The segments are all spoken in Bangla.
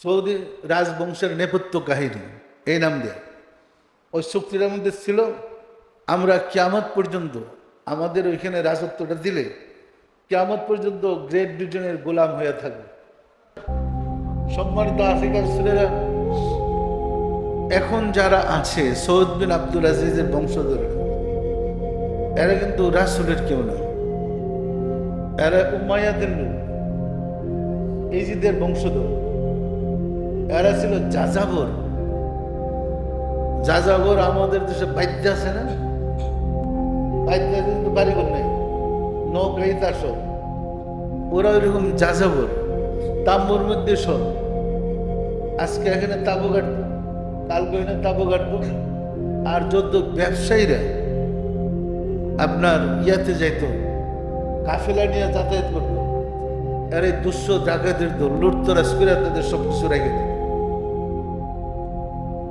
সৌদি রাজবংশের নেপথ্য কাহিনী এই নাম দিয়ে ওই চুক্তিটার মধ্যে ছিল, আমরা কিয়ামত পর্যন্ত আমাদের ওইখানে রাজত্বটা দিলে কিয়ামত পর্যন্ত গ্রেট ব্রিটেনের গোলাম হয়ে থাকবে। সম্মানিত আফ্রিকার ছেলেরা, এখন যারা আছে সৌদ বিন আব্দুল আজিজের বংশধর, এরা কিন্তু রাসূলের কেউ না, এরা উমাইয়াদের লোক, ইজিদের বংশধর। এরা ছিল যাযাবর। যাযাবর আমাদের দেশে বাদ্য আছে না, বাদ্য কিন্তু বাড়িঘর নেই, নৌকাই তার সব। ওরা ওইরকম যাযাবর, তাম্বুর মধ্যে সব। আজকে এখানে তাবু কাটতো, কালকে এখানে তাবু কাটতো। আর যত ব্যবসায়ীরা আপনার ইয়াতে যাইতো, কাফেলা নিয়ে যাতায়াত করতো, আর এই দুঃস্ব ডাকাতের দল লুটতরাজ করে তাদের সব কিছু রেখে দিত।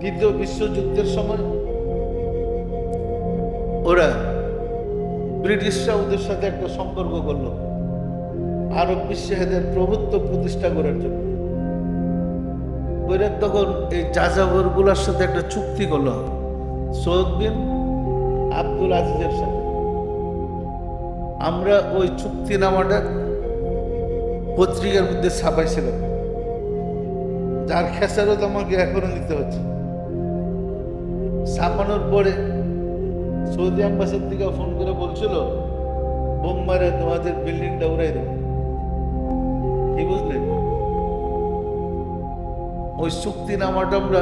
দ্বিতীয় বিশ্বযুদ্ধের সময় ওরা ব্রিটিশরা ওদের সাথে একটা সম্পর্ক করলো আরব বিশ্বে এদের প্রভুত্ব প্রতিষ্ঠা করার জন্য। ওরা তখন এই যাযাবর গুলার সাথে একটা চুক্তি করলো সৌদ বিন আব্দুল আজিজের সাথে। আমরা ওই চুক্তিনামাটা পত্রিকার মধ্যে ছাপাইছিলাম, যার খেসারত আমাকে এখনো দিতে হচ্ছে। ছাপানোর পরে সৌদি অ্যাম্বাসির থেকে ফোন করে বলছিল, বোম্বারে তোমাদের বিল্ডিংটা উড়াই দেবে। কি বুঝলেন? ওই চুক্তিনামাটা আমরা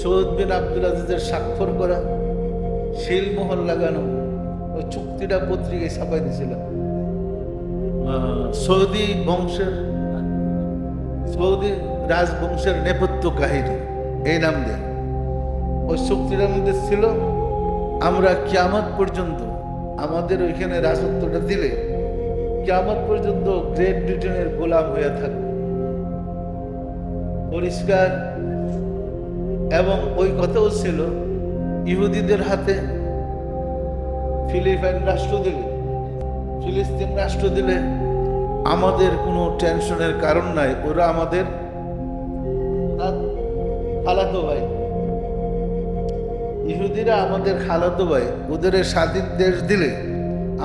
সৌদ বিন আব্দুল আজিজের স্বাক্ষর করা, শিলমোহর লাগানো ওই চুক্তিটা পত্রিকায় ছাপাই দিয়েছিলাম। সৌদি রাজবংশের নেপথ্য কাহিনী এই নাম দিয়ে ওই চুক্তিটার মধ্যে ছিল, আমরা কিয়ামত পর্যন্ত আমাদের ওইখানে রাজত্বটা দিলে কিয়ামত পর্যন্ত গ্রেট ব্রিটেনের গোলাম হয়ে থাকবে। পরিষ্কার। এবং ওই কথাও ছিল, ইহুদিদের হাতে ফিলিস্তিন রাষ্ট্র দিলে আমাদের কোনো টেনশনের কারণ নাই, ওরা আমাদের খালাতো ভাই। ইহুদিরা আমাদের খালাতো ভাই, ওদের স্বাধীন দেশ দিলে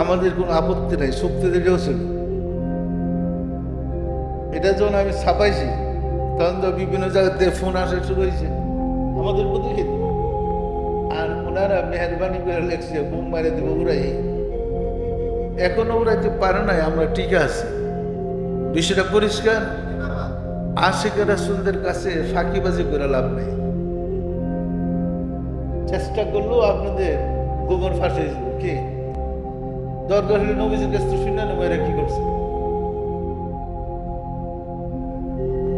আমাদের কোনো আপত্তি নাই, শক্তি দিলেও ছিল। এটা যখন আমি ছাপাইছি তখন তো বিভিন্ন জায়গাতে ফোন আসা শুরু হয়েছে আমাদের প্রতি। আর ওনারা মেহরবানি করে লেখছে বোম মারে দেবো উড়াই। এখনো উড়াইতে পারে নাই, আমরা ঠিক আছি। বিষয়টা পরিষ্কার। আশিকের রাসূলদের কাছে ফাঁকিবাজি করে লাভ নেই। চেষ্টা করলেও আপনাদের গোবর ফাঁসে যাবে। কি দরকার হলে নবীজির কাছে শুনে নেবো এরা কি করছে।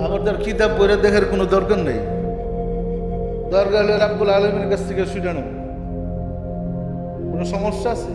আমার তার কিতাব পড়ে দেখার কোনো দরকার নেই। দরকার হলে রাব্বুল আলামিনের কাছ থেকে শুনে নেব। কোনো সমস্যা আছে?